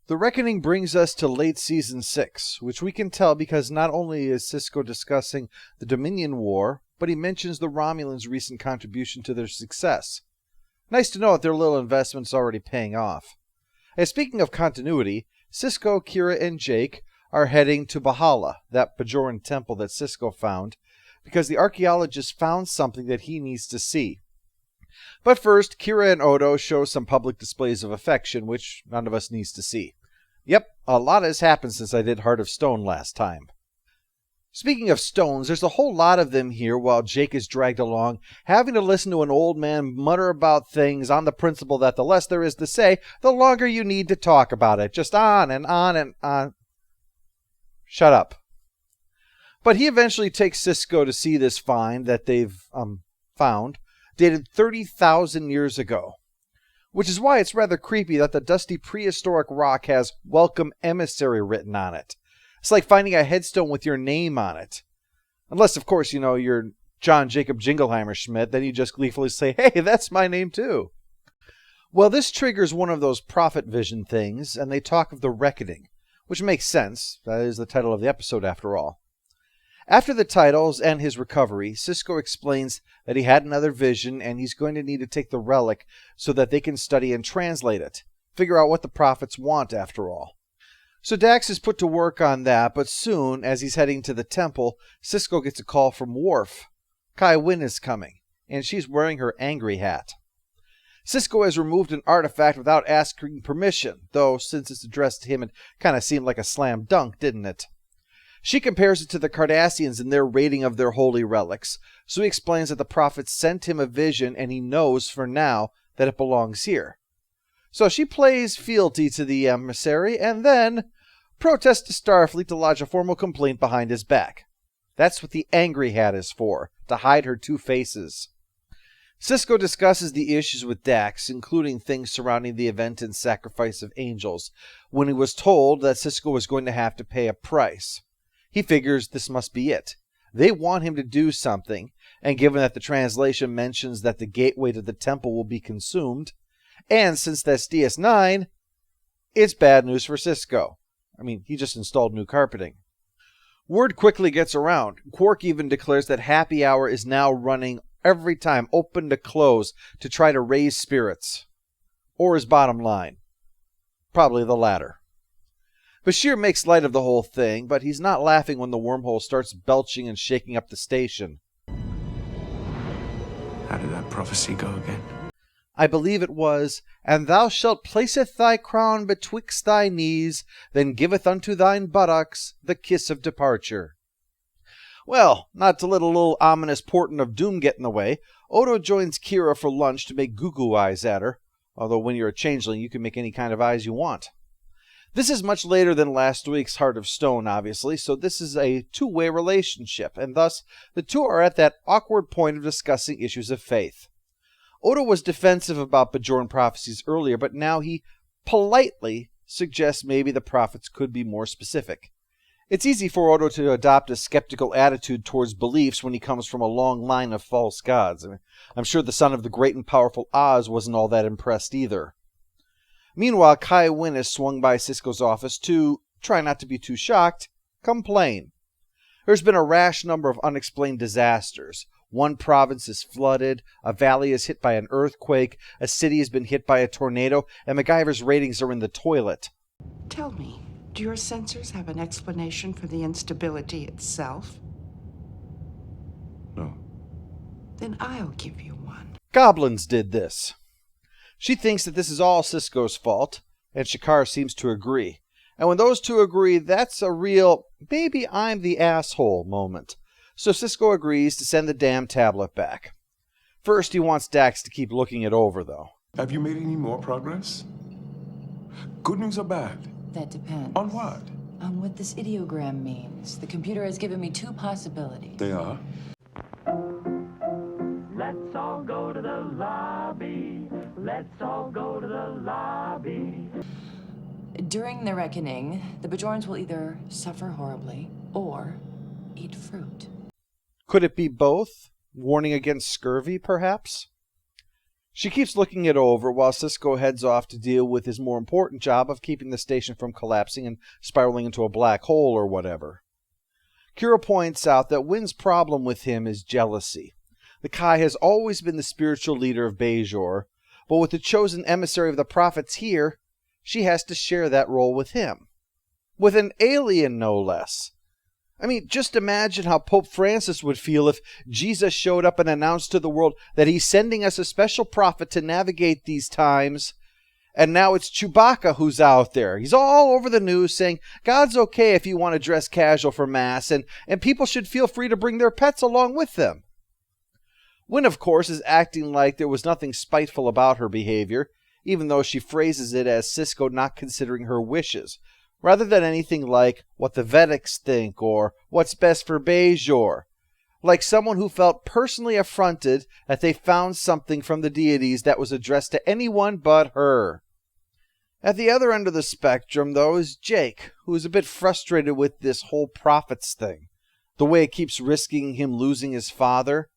The reckoning brings us to late Season 6, which we can tell because not only is Sisko discussing the Dominion War, but he mentions the Romulans' recent contribution to their success. Nice to know that their little investment's already paying off. And speaking of continuity, Sisko, Kira, and Jake are heading to Valhalla, that Bajoran temple that Sisko found, because the archaeologist found something that he needs to see. But first, Kira and Odo show some public displays of affection, which none of us needs to see. Yep, a lot has happened since I did Heart of Stone last time. Speaking of stones, there's a whole lot of them here while Jake is dragged along, having to listen to an old man mutter about things on the principle that the less there is to say, the longer you need to talk about it. Just on and on and on. Shut up. But he eventually takes Sisko to see this find that they've found, dated 30,000 years ago. Which is why it's rather creepy that the dusty prehistoric rock has Welcome Emissary written on it. It's like finding a headstone with your name on it. Unless, of course, you're John Jacob Jingleheimer Schmidt, then you just gleefully say, hey, that's my name too. Well, this triggers one of those prophet vision things, and they talk of the reckoning, which makes sense. That is the title of the episode, after all. After the titles and his recovery, Sisko explains that he had another vision and he's going to need to take the relic so that they can study and translate it. Figure out what the prophets want, after all. So Dax is put to work on that, but soon, as he's heading to the temple, Sisko gets a call from Worf. Winn is coming, and she's wearing her angry hat. Sisko has removed an artifact without asking permission, though since it's addressed to him it kind of seemed like a slam dunk, didn't it? She compares it to the Cardassians in their rating of their holy relics, so he explains that the prophets sent him a vision and he knows for now that it belongs here. So she plays fealty to the emissary and then protests to Starfleet to lodge a formal complaint behind his back. That's what the angry hat is for, to hide her two faces. Sisko discusses the issues with Dax, including things surrounding the event and sacrifice of angels, when he was told that Sisko was going to have to pay a price. He figures this must be it. They want him to do something, and given that the translation mentions that the gateway to the temple will be consumed, and since that's DS9, it's bad news for Sisko. I mean, he just installed new carpeting. Word quickly gets around. Quark even declares that Happy Hour is now running every time, open to close, to try to raise spirits. Or his bottom line. Probably the latter. Bashir makes light of the whole thing, but he's not laughing when the wormhole starts belching and shaking up the station. How did that prophecy go again? I believe it was, and thou shalt placeth thy crown betwixt thy knees, then giveth unto thine buttocks the kiss of departure. Well, not to let a little ominous portent of doom get in the way, Odo joins Kira for lunch to make goo-goo eyes at her, although when you're a changeling you can make any kind of eyes you want. This is much later than last week's Heart of Stone, obviously, so this is a two-way relationship, and thus the two are at that awkward point of discussing issues of faith. Odo was defensive about Bajoran prophecies earlier, but now he politely suggests maybe the prophets could be more specific. It's easy for Odo to adopt a skeptical attitude towards beliefs when he comes from a long line of false gods. I'm sure the son of the great and powerful Oz wasn't all that impressed either. Meanwhile, Winn has swung by Sisko's office to, try not to be too shocked, complain. There's been a rash number of unexplained disasters. One province is flooded, a valley is hit by an earthquake, a city has been hit by a tornado, and MacGyver's ratings are in the toilet. Tell me, do your sensors have an explanation for the instability itself? No. Then I'll give you one. Goblins did this. She thinks that this is all Sisko's fault, and Shakar seems to agree. And when those two agree, that's a real, maybe I'm the asshole moment. So Sisko agrees to send the damn tablet back. First, he wants Dax to keep looking it over, though. Have you made any more progress? Good news or bad? That depends. On what? On what this ideogram means. The computer has given me two possibilities. They are? Let's all go to the lobby. Let's all go to the lobby. During the reckoning, the Bajorans will either suffer horribly or eat fruit. Could it be both? Warning against scurvy, perhaps? She keeps looking it over while Cisco heads off to deal with his more important job of keeping the station from collapsing and spiraling into a black hole or whatever. Kira points out that Winn's problem with him is jealousy. The Kai has always been the spiritual leader of Bajor, but with the chosen emissary of the prophets here, she has to share that role with him. With an alien, no less. I mean, just imagine how Pope Francis would feel if Jesus showed up and announced to the world that he's sending us a special prophet to navigate these times, and now it's Chewbacca who's out there. He's all over the news saying, God's okay if you want to dress casual for Mass, and people should feel free to bring their pets along with them. Winn, of course, is acting like there was nothing spiteful about her behavior, even though she phrases it as Cisco not considering her wishes, rather than anything like what the Vedics think or what's best for Bajor, like someone who felt personally affronted that they found something from the deities that was addressed to anyone but her. At the other end of the spectrum, though, is Jake, who is a bit frustrated with this whole prophets thing, the way it keeps risking him losing his father,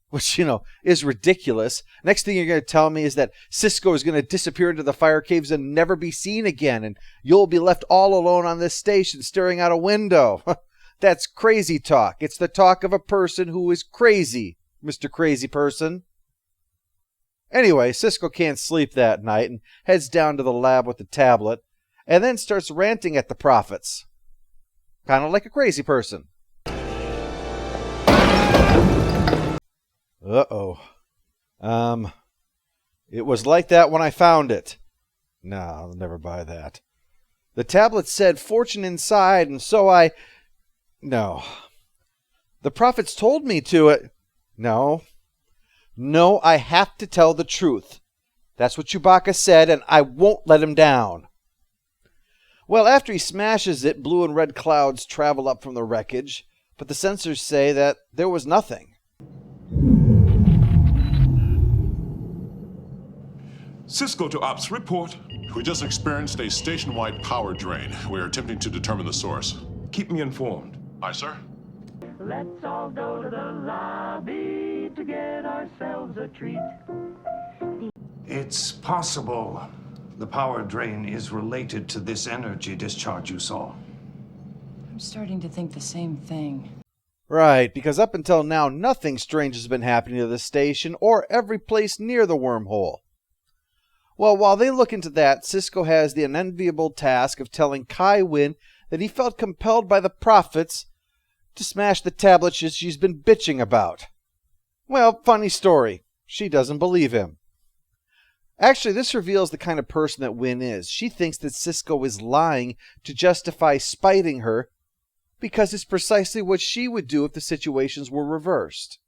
which, is ridiculous. Next thing you're going to tell me is that Cisco is going to disappear into the fire caves and never be seen again, and you'll be left all alone on this station staring out a window. That's crazy talk. It's the talk of a person who is crazy, Mr. Crazy Person. Anyway, Cisco can't sleep that night and heads down to the lab with the tablet, and then starts ranting at the prophets. Kind of like a crazy person. Uh-oh. It was like that when I found it. No, I'll never buy that. The tablet said fortune inside, and so I... No. The prophets told me to it. No. No, I have to tell the truth. That's what Chewbacca said, and I won't let him down. Well, after he smashes it, blue and red clouds travel up from the wreckage, but the sensors say that there was nothing. Cisco to Ops, report. We just experienced a station-wide power drain. We are attempting to determine the source. Keep me informed. Aye, sir. Let's all go to the lobby to get ourselves a treat. It's possible the power drain is related to this energy discharge you saw. I'm starting to think the same thing. Right, because up until now, nothing strange has been happening to the station or every place near the wormhole. Well, while they look into that, Cisco has the unenviable task of telling Kai Winn that he felt compelled by the prophets to smash the tablets she's been bitching about. Well, funny story. She doesn't believe him. Actually, this reveals the kind of person that Winn is. She thinks that Cisco is lying to justify spiting her because it's precisely what she would do if the situations were reversed.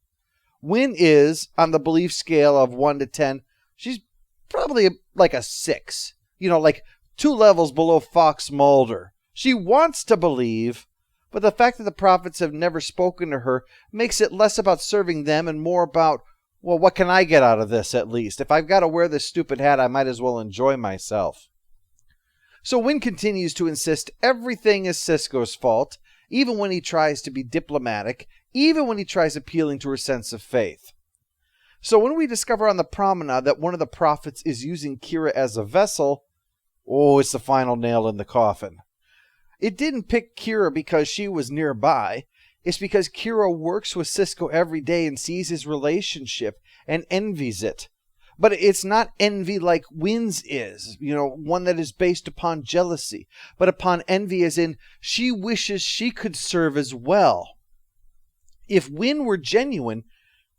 Winn is, on the belief scale of 1 to 10, she's probably like a 6. Like 2 levels below Fox Mulder. She wants to believe, but the fact that the prophets have never spoken to her makes it less about serving them and more about, well, what can I get out of this at least? If I've got to wear this stupid hat, I might as well enjoy myself. So Winn continues to insist everything is Cisco's fault, even when he tries to be diplomatic, even when he tries appealing to her sense of faith. So when we discover on the promenade that one of the prophets is using Kira as a vessel, it's the final nail in the coffin. It didn't pick Kira because she was nearby. It's because Kira works with Cisco every day and sees his relationship and envies it. But it's not envy like Winn's is, one that is based upon jealousy, but upon envy as in she wishes she could serve as well. If Winn were genuine,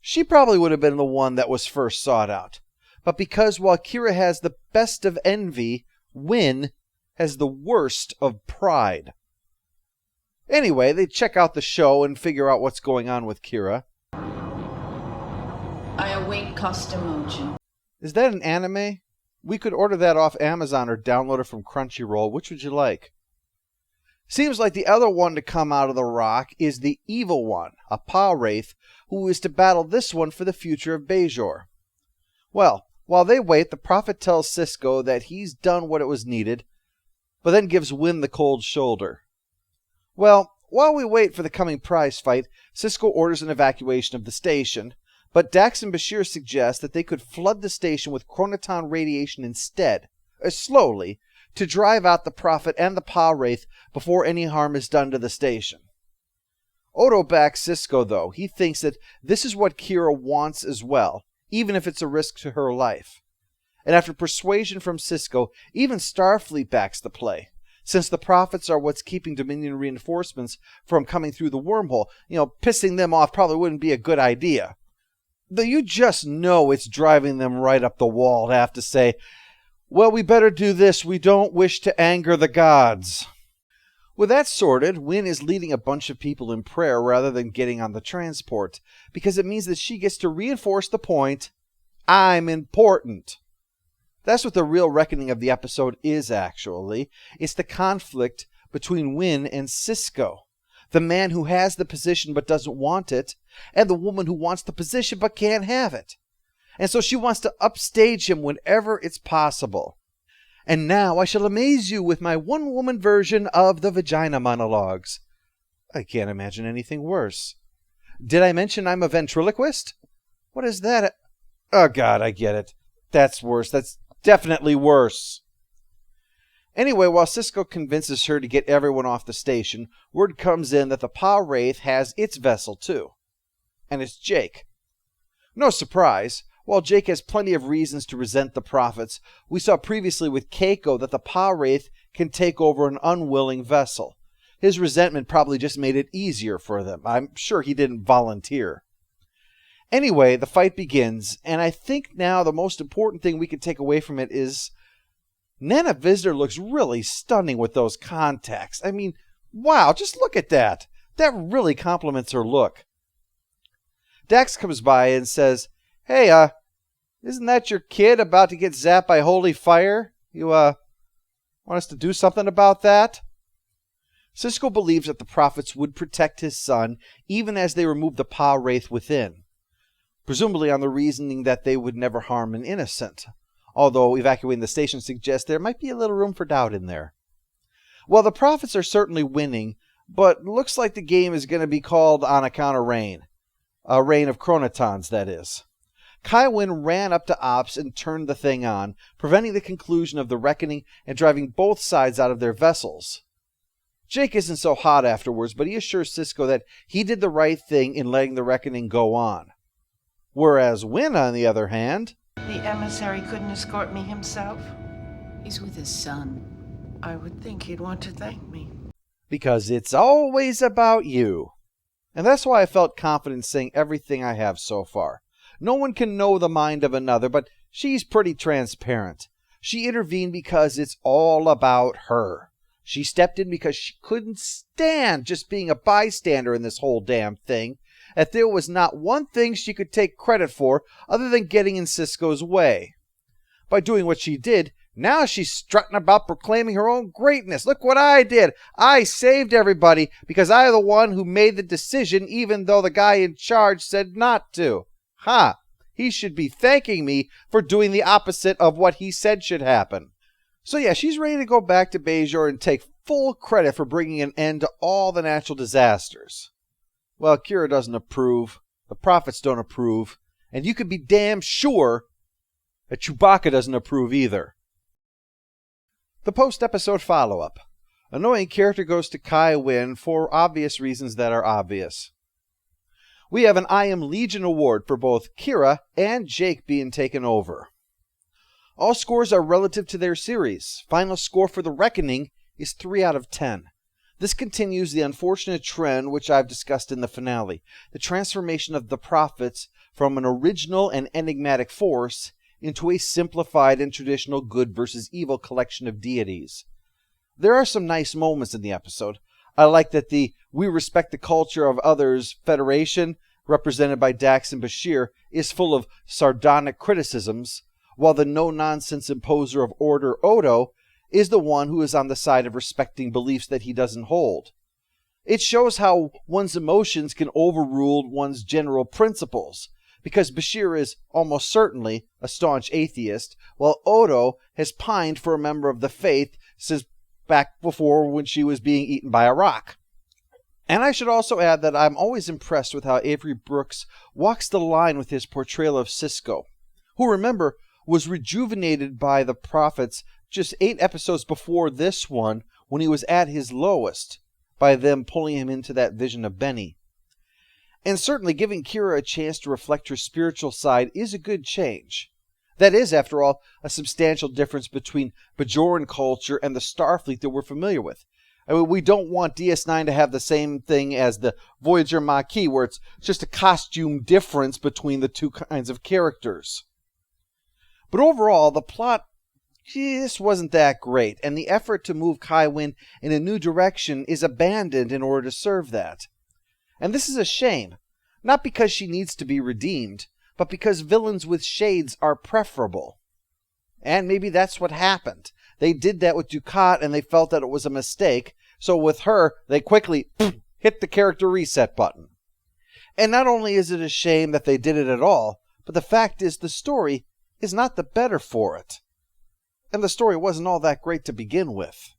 she probably would have been the one that was first sought out. But because while Kira has the best of envy, Winn has the worst of pride. Anyway, they check out the show and figure out what's going on with Kira. I await Costumogen. Is that an anime? We could order that off Amazon or download it from Crunchyroll. Which would you like? Seems like the other one to come out of the rock is the evil one, a Wraith, who is to battle this one for the future of Bajor. Well, while they wait, the prophet tells Cisco that he's done what it was needed, but then gives Winn the cold shoulder. Well, while we wait for the coming prize fight, Cisco orders an evacuation of the station, But Dax and Bashir suggest that they could flood the station with chronoton radiation instead, slowly, to drive out the Prophet and the Pa-Wraith before any harm is done to the station. Odo backs Sisko, though. He thinks that this is what Kira wants as well, even if it's a risk to her life. And after persuasion from Sisko, even Starfleet backs the play, since the Prophets are what's keeping Dominion reinforcements from coming through the wormhole. Pissing them off probably wouldn't be a good idea. Though you just know it's driving them right up the wall to have to say, well, we better do this. We don't wish to anger the gods. With that sorted, Winn is leading a bunch of people in prayer rather than getting on the transport, because it means that she gets to reinforce the point, I'm important. That's what the real reckoning of the episode is, actually. It's the conflict between Winn and Sisko, the man who has the position but doesn't want it, and the woman who wants the position but can't have it. And so she wants to upstage him whenever it's possible. And now I shall amaze you with my one-woman version of the vagina monologues. I can't imagine anything worse. Did I mention I'm a ventriloquist? What is that? Oh, God, I get it. That's worse. That's definitely worse. Anyway, while Sisko convinces her to get everyone off the station, word comes in that the Pa-Wraith has its vessel, too. And it's Jake. No surprise. While Jake has plenty of reasons to resent the Prophets, we saw previously with Keiko that the Pa-Wraith can take over an unwilling vessel. His resentment probably just made it easier for them. I'm sure he didn't volunteer. Anyway, the fight begins, and I think now the most important thing we can take away from it is Nana Visitor looks really stunning with those contacts. I mean, wow, just look at that. That really compliments her look. Dax comes by and says, Hey, isn't that your kid about to get zapped by holy fire? You, want us to do something about that? Sisko believes that the Prophets would protect his son even as they remove the Pa-Wraith within, presumably on the reasoning that they would never harm an innocent, although evacuating the station suggests there might be a little room for doubt in there. Well, the Prophets are certainly winning, but looks like the game is going to be called on account of rain. A rain of chronotons, that is. Kai Winn ran up to Ops and turned the thing on, preventing the conclusion of the reckoning and driving both sides out of their vessels. Jake isn't so hot afterwards, but he assures Sisko that he did the right thing in letting the reckoning go on. Whereas Winn, on the other hand... The emissary couldn't escort me himself? He's with his son. I would think he'd want to thank me. Because it's always about you. And that's why I felt confident saying everything I have so far. No one can know the mind of another, but she's pretty transparent. She intervened because it's all about her. She stepped in because she couldn't stand just being a bystander in this whole damn thing, that there was not one thing she could take credit for other than getting in Sisko's way. By doing what she did, now she's strutting about proclaiming her own greatness. Look what I did. I saved everybody because I am the one who made the decision even though the guy in charge said not to. He should be thanking me for doing the opposite of what he said should happen. So yeah, she's ready to go back to Bajor and take full credit for bringing an end to all the natural disasters. Well, Kira doesn't approve, the Prophets don't approve, and you can be damn sure that Chewbacca doesn't approve either. The post-episode follow-up. Annoying character goes to Kai Winn for obvious reasons that are obvious. We have an I Am Legion award for both Kira and Jake being taken over. All scores are relative to their series. Final score for The Reckoning is 3 out of 10. This continues the unfortunate trend which I've discussed in the finale, the transformation of the Prophets from an original and enigmatic force into a simplified and traditional good versus evil collection of deities. There are some nice moments in the episode. I like that the We Respect the Culture of Others Federation, represented by Dax and Bashir, is full of sardonic criticisms, while the no-nonsense imposer of order Odo is the one who is on the side of respecting beliefs that he doesn't hold. It shows how one's emotions can overrule one's general principles, because Bashir is almost certainly a staunch atheist, while Odo has pined for a member of the faith since back before when she was being eaten by a rock. And I should also add that I'm always impressed with how Avery Brooks walks the line with his portrayal of Cisco, who, remember, was rejuvenated by the Prophets just 8 episodes before this one, when he was at his lowest, by them pulling him into that vision of Benny. And certainly giving Kira a chance to reflect her spiritual side is a good change. That is, after all, a substantial difference between Bajoran culture and the Starfleet that we're familiar with. I mean, we don't want DS9 to have the same thing as the Voyager Maquis, where it's just a costume difference between the two kinds of characters. But overall, the plot just wasn't that great, and the effort to move Kai Winn in a new direction is abandoned in order to serve that. And this is a shame, not because she needs to be redeemed, but because villains with shades are preferable. And maybe that's what happened. They did that with Dukat and they felt that it was a mistake, so with her, they quickly hit the character reset button. And not only is it a shame that they did it at all, but the fact is the story is not the better for it. And the story wasn't all that great to begin with.